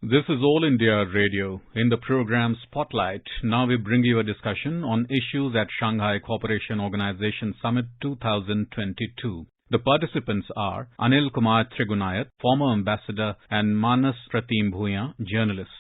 This is All India Radio. In the program Spotlight, now we bring you a discussion on issues at Shanghai Cooperation Organization Summit 2022. The participants are Anil Kumar Trigunayat, former ambassador, and Manas Pratim Bhuya, journalist.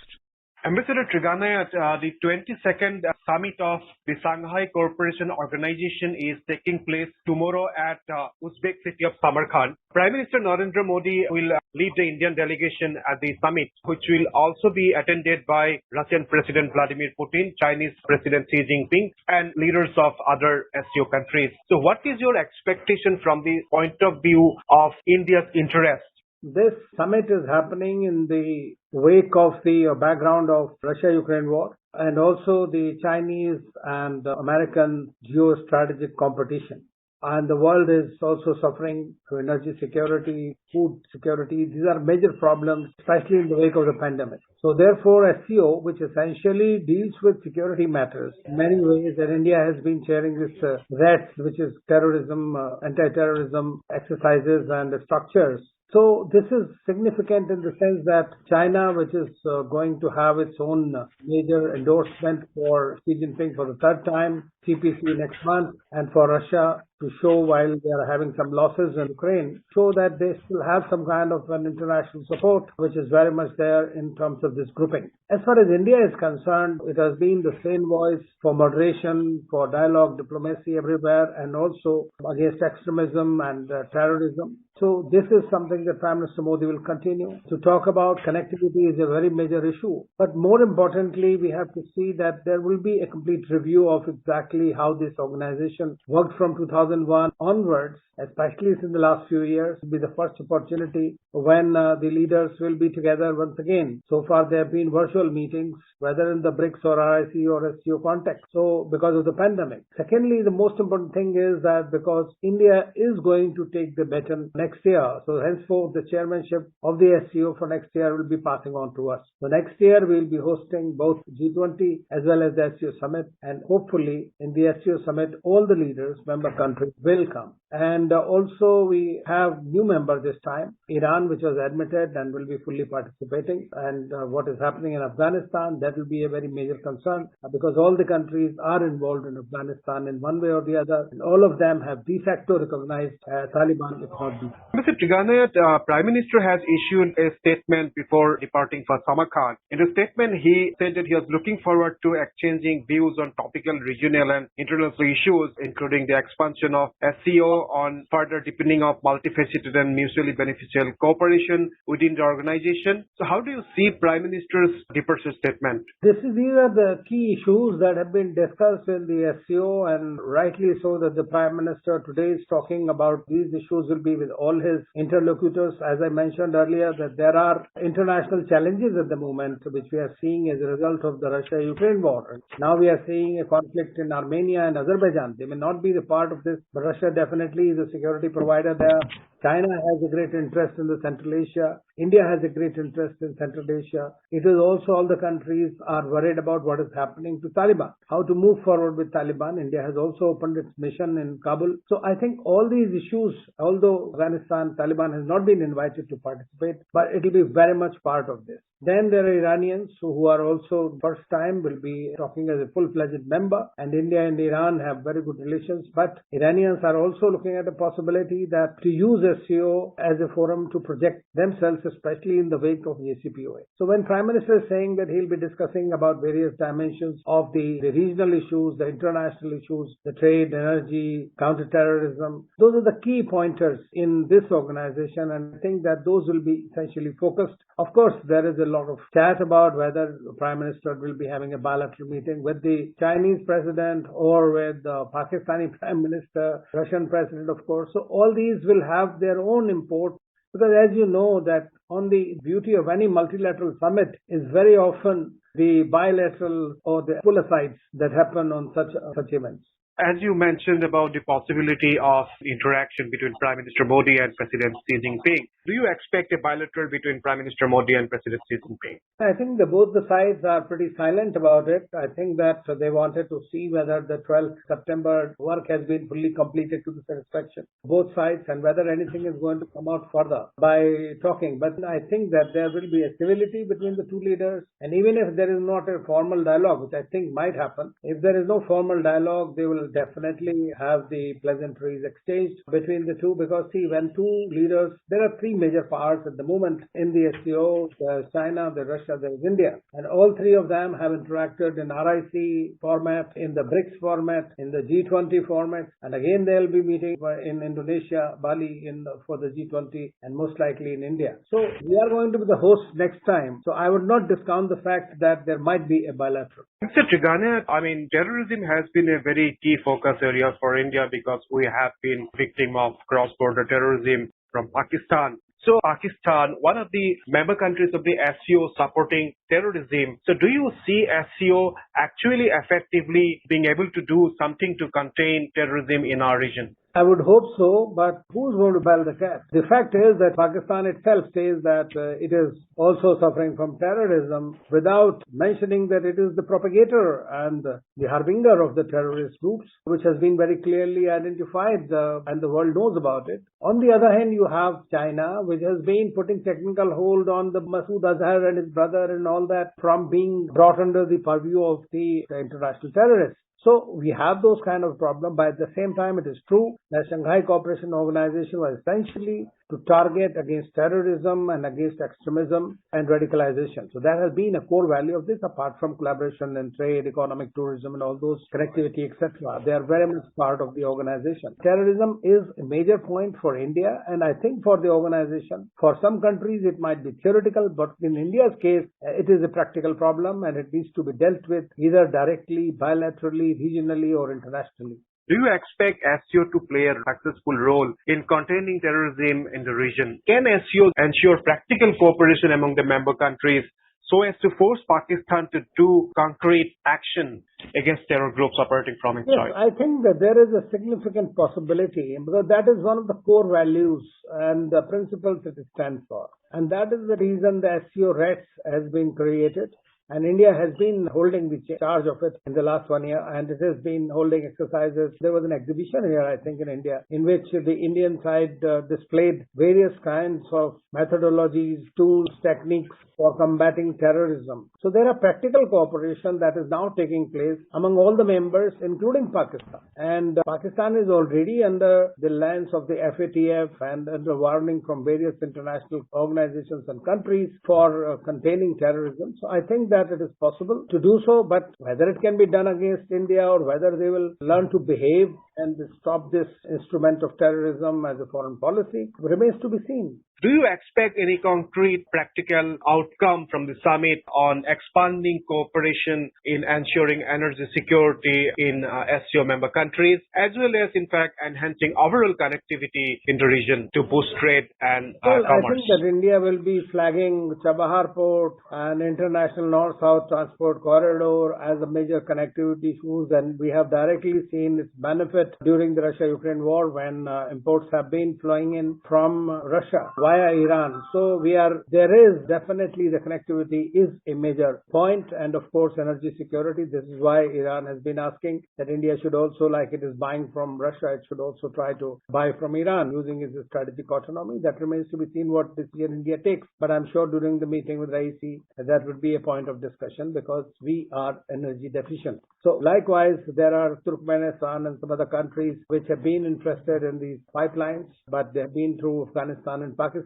Ambassador Trigunayat, the 22nd summit of the Shanghai Cooperation Organization is taking place tomorrow at Uzbek city of Samarkand. Prime Minister Narendra Modi will lead the Indian delegation at the summit, which will also be attended by Russian President Vladimir Putin, Chinese President Xi Jinping, and leaders of other SCO countries. So what is your expectation from the point of view of India's interest? This summit is happening in the wake of the background of Russia-Ukraine war and also the Chinese and American geostrategic competition. And the world is also suffering through energy security, food security. These are major problems, especially in the wake of the pandemic. So therefore, SCO, which essentially deals with security matters in many ways, and India has been sharing this RETS, which is terrorism, anti-terrorism exercises and structures. So this is significant in the sense that China, which is going to have its own major endorsement for Xi Jinping for the third time, CPC next month, and for Russia to show while they are having some losses in Ukraine, show that they still have some kind of an international support, which is very much there in terms of this grouping. As far as India is concerned, it has been the same voice for moderation, for dialogue, diplomacy everywhere, and also against extremism and terrorism. So this is something that Prime Minister Modi will continue to talk about. Connectivity is a very major issue. But more importantly, we have to see that there will be a complete review of exactly how this organization worked from 2001 onwards, especially in the last few years. It will be the first opportunity when the leaders will be together once again. So far, there have been virtual meetings, whether in the BRICS or RIC or SCO context. So because of the pandemic. Secondly, the most important thing is that because India is going to take the baton next year, so henceforth the chairmanship of the SCO for next year will be passing on to us. So next year we will be hosting both G20 as well as the SCO summit, and hopefully in the SCO summit all the leaders, member countries will come. And also we have new member this time, Iran, which was admitted and will be fully participating. And what is happening in Afghanistan, that will be a very major concern because all the countries are involved in Afghanistan in one way or the other. And all of them have de facto recognized Taliban, if not the. Mr. Trigunayat, Prime Minister has issued a statement before departing for Samarkand. In the statement, he said that he was looking forward to exchanging views on topical, regional and international issues, including the expansion of SCO, on further deepening of multifaceted and mutually beneficial cooperation within the organization. So how do you see Prime Minister's departure statement? These are the key issues that have been discussed in the SCO, and rightly so that the Prime Minister today is talking about these issues will be with all his interlocutors. As I mentioned earlier, that there are international challenges at the moment which we are seeing as a result of the Russia-Ukraine war. Now we are seeing a conflict in Armenia and Azerbaijan. They may not be the part of this, but Russia definitely is a security provider there. China has a great interest in the Central Asia. India has a great interest in Central Asia. It is also all the countries are worried about what is happening to Taliban, how to move forward with Taliban. India has also opened its mission in Kabul. So I think all these issues, although Afghanistan, Taliban has not been invited to participate, but it will be very much part of this. Then there are Iranians who are also first time will be talking as a full-fledged member, and India and Iran have very good relations, but Iranians are also looking at the possibility that to use SCO as a forum to project themselves, especially in the wake of JCPOA. So when Prime Minister is saying that he'll be discussing about various dimensions of the regional issues, the international issues, the trade, energy, counterterrorism, those are the key pointers in this organization, and I think that those will be essentially focused. Of course, there is a lot of chat about whether the Prime Minister will be having a bilateral meeting with the Chinese President or with the Pakistani Prime Minister, Russian President, of course. So all these will have their own import, because as you know that on the beauty of any multilateral summit is very often the bilateral or the pull asides that happen on such events. As you mentioned about the possibility of interaction between Prime Minister Modi and President Xi Jinping, do you expect a bilateral between Prime Minister Modi and President Xi Jinping? I think both the sides are pretty silent about it. I think that they wanted to see whether the 12th September work has been fully completed to the satisfaction of both sides and whether anything is going to come out further by talking. But I think that there will be a civility between the two leaders, and even if there is not a formal dialogue, which I think might happen, if there is no formal dialogue, they will definitely have the pleasantries exchanged between the two, because see, when two leaders, there are three major powers at the moment in the SCO, there's China, there's Russia, there's India, and all three of them have interacted in RIC format, in the BRICS format, in the G20 format, and again they'll be meeting in Indonesia, Bali for the G20, and most likely in India. So we are going to be the host next time, so I would not discount the fact that there might be a bilateral. Mr. Trigane, terrorism has been a very key focus area for India because we have been victim of cross-border terrorism from Pakistan. So Pakistan, one of the member countries of the SCO supporting terrorism. So do you see SCO actually effectively being able to do something to contain terrorism in our region? I would hope so, but who's going to bail the cat? The fact is that Pakistan itself says that it is also suffering from terrorism without mentioning that it is the propagator and the harbinger of the terrorist groups, which has been very clearly identified and the world knows about it. On the other hand, you have China, which has been putting technical hold on the Masood Azhar and his brother and all that from being brought under the purview of the international terrorists. So we have those kind of problems, but at the same time, it is true that Shanghai Cooperation Organization was essentially to target against terrorism and against extremism and radicalization. So that has been a core value of this, apart from collaboration and trade, economic tourism, and all those connectivity, etc. They are very much part of the organization. Terrorism is a major point for India, and I think for the organization, for some countries it might be theoretical, but in India's case, it is a practical problem, and it needs to be dealt with either directly, bilaterally, regionally, or internationally. Do you expect SCO to play a successful role in containing terrorism in the region? Can SCO ensure practical cooperation among the member countries so as to force Pakistan to do concrete action against terror groups operating from its soil? I think that there is a significant possibility, because that is one of the core values and the principles that it stands for. And that is the reason the SCO RETS has been created. And India has been holding the charge of it in the last 1 year, and it has been holding exercises. There was an exhibition here, I think, in India, in which the Indian side displayed various kinds of methodologies, tools, techniques for combating terrorism. So there are practical cooperation that is now taking place among all the members, including Pakistan. And Pakistan is already under the lens of the FATF and under warning from various international organizations and countries for containing terrorism. So I think that it is possible to do so, but whether it can be done against India or whether they will learn to behave and stop this instrument of terrorism as a foreign policy remains to be seen. Do you expect any concrete practical outcome from the summit on expanding cooperation in ensuring energy security in SCO member countries, as well as, in fact, enhancing overall connectivity in the region to boost trade and commerce? I think that India will be flagging Chabahar Port and International North-South Transport Corridor as a major connectivity issues, and we have directly seen its benefit during the Russia-Ukraine war when imports have been flowing in from Russia via Iran. So there is definitely the connectivity is a major point, and of course energy security. This is why Iran has been asking that India should also, like it is buying from Russia, it should also try to buy from Iran using its strategic autonomy. That remains to be seen what decision India takes. But I'm sure during the meeting with Raisi, that would be a point of discussion because we are energy deficient. So likewise, there are Turkmenistan and some other countries which have been interested in these pipelines, but they have been through Afghanistan and Pakistan.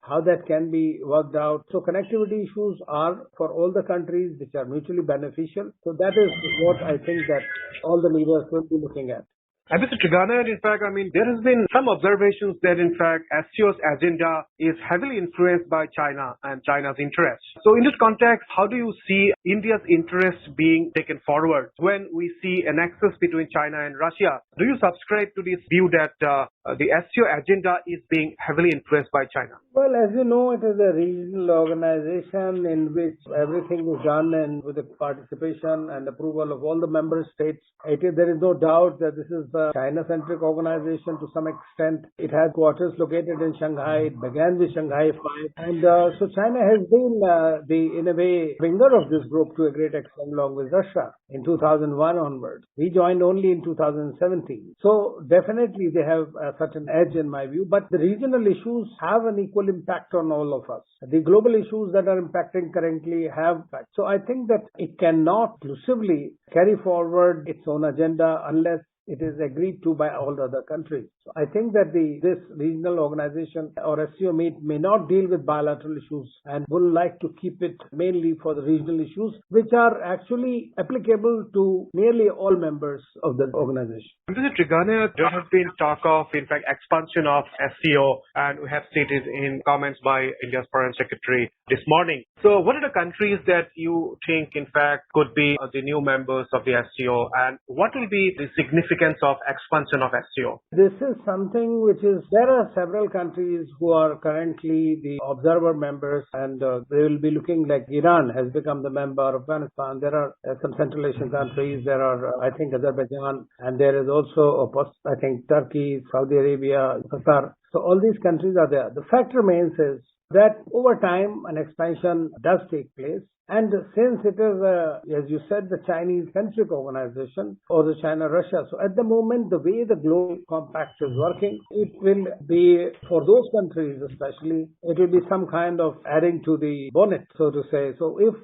How that can be worked out. So connectivity issues are for all the countries which are mutually beneficial. So that is what I think that all the leaders will be looking at. Mr. Trigana, in fact, there has been some observations that, in fact, SCO's agenda is heavily influenced by China and China's interests. So, in this context, how do you see India's interests being taken forward when we see a nexus between China and Russia? Do you subscribe to this view that the SCO agenda is being heavily influenced by China? Well, as you know, it is a regional organization in which everything is done and with the participation and approval of all the member states. There is no doubt that this is a China-centric organization to some extent. It has quarters located in Shanghai. It began with Shanghai 5. And so China has been in a way, finger of this group to a great extent along with Russia in 2001 onwards. We joined only in 2017. So definitely they have such an edge in my view. But the regional issues have an equal impact on all of us. The global issues that are impacting currently have impact. So I think that it cannot exclusively carry forward its own agenda unless it is agreed to by all the other countries. So I think that this regional organization or SCO may not deal with bilateral issues and would like to keep it mainly for the regional issues, which are actually applicable to nearly all members of the organization. Mr. Trigana, there has been talk of, in fact, expansion of SCO, and we have stated in comments by India's Foreign Secretary this morning. So what are the countries that you think, in fact, could be the new members of the SCO, and what will be the significance of expansion of SCO? This is something there are several countries who are currently the observer members, and they will be looking like Iran has become the member of Afghanistan. There are some Central Asian countries. There are, I think, Azerbaijan, and there is also, I think, Turkey, Saudi Arabia, Qatar. So all these countries are there. The fact remains is that over time an expansion does take place. And since it is, as you said, the Chinese-centric organization or the China-Russia, so at the moment, the way the Global Compact is working, it will be, for those countries especially, it will be some kind of adding to the bonnet, so to say. So if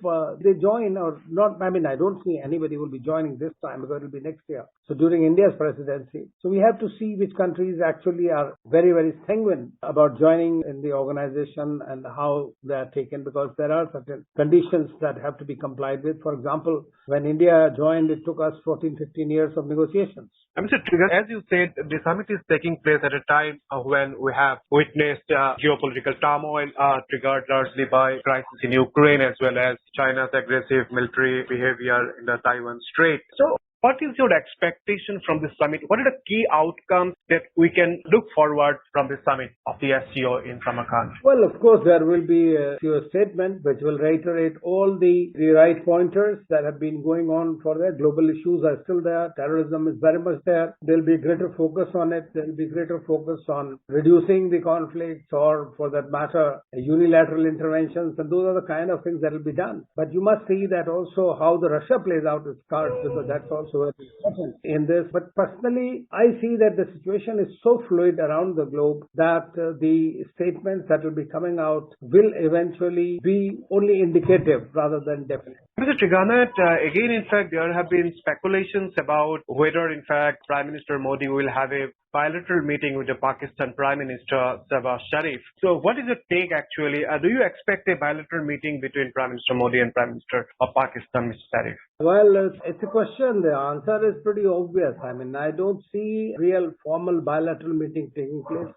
they join or not, I don't see anybody will be joining this time because it will be next year. So during India's presidency. So we have to see which countries actually are very, very sanguine about joining in the organization and how they are taken, because there are certain conditions that have to be complied with. For example, when India joined, it took us 14, 15 years of negotiations. Mr. Trigger, as you said, the summit is taking place at a time when we have witnessed geopolitical turmoil triggered largely by crisis in Ukraine as well as China's aggressive military behavior in the Taiwan Strait. So, what is your expectation from this summit? What are the key outcomes that we can look forward from the summit of the SCO in Samarkand? Well, of course, there will be a statement which will reiterate all the right pointers that have been going on for there. Global issues are still there. Terrorism is very much there. There will be greater focus on it. There will be greater focus on reducing the conflicts, or for that matter, unilateral interventions. And those are the kind of things that will be done. But you must see that also how the Russia plays out its cards, because that's also very important in this. But personally, I see that the situation is so fluid around the globe that the statements that will be coming out will eventually be only indicative rather than definite. Mr. Trigana, again, in fact, there have been speculations about whether, in fact, Prime Minister Modi will have a bilateral meeting with the Pakistan Prime Minister Shehbaz Sharif. So what is your take actually? Do you expect a bilateral meeting between Prime Minister Modi and Prime Minister of Pakistan, Mr. Sharif? Well, it's a question. The answer is pretty obvious. I don't see real formal bilateral meeting taking place.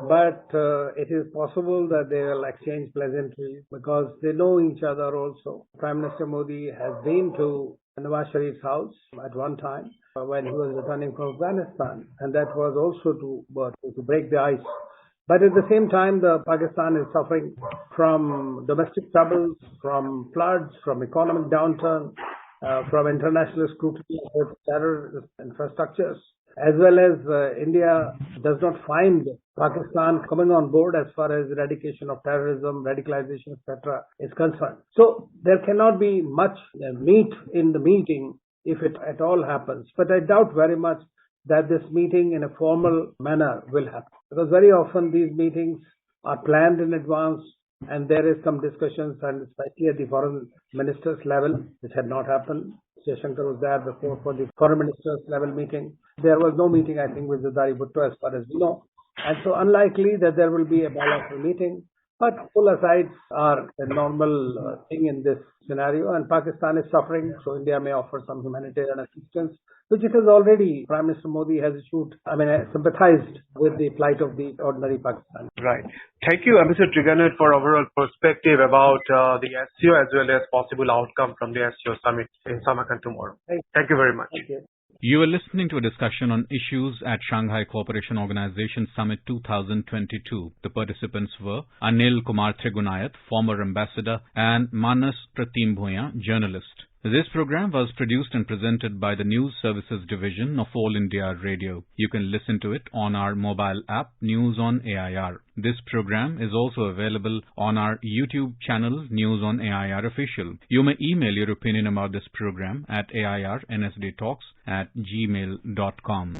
But it is possible that they will exchange pleasantries because they know each other also. Prime Minister Modi has been to Nawaz Sharif's house at one time when he was returning from Afghanistan, and that was also to break the ice. But at the same time, Pakistan is suffering from domestic troubles, from floods, from economic downturn, from international scrutiny of terror infrastructures, as well as India does not find Pakistan coming on board as far as eradication of terrorism, radicalization, etc. is concerned. So there cannot be much meat in the meeting if it at all happens. But I doubt very much that this meeting in a formal manner will happen, because very often these meetings are planned in advance and there is some discussions, and especially at the foreign ministers level, which had not happened. Shankar was there before for the foreign ministers level meeting. There was no meeting, I think, with Zardari Bhutto as far as we know. And so unlikely that there will be a bilateral meeting. But full asides are a normal thing in this scenario, and Pakistan is suffering, so India may offer some humanitarian assistance, which it has already. Prime Minister Modi has sympathized with the plight of the ordinary Pakistani. Right. Thank you, Mr. Triganet, for overall perspective about the SCO as well as possible outcome from the SCO summit in Samarkand tomorrow. Thank you very much. Thank you. You are listening to a discussion on issues at Shanghai Cooperation Organization Summit 2022. The participants were Anil Kumar Trigunayat, former ambassador, and Manas Pratim Bhuya, journalist. This program was produced and presented by the News Services Division of All India Radio. You can listen to it on our mobile app, News on AIR. This program is also available on our YouTube channel, News on AIR Official. You may email your opinion about this program at airnsdtalks@gmail.com.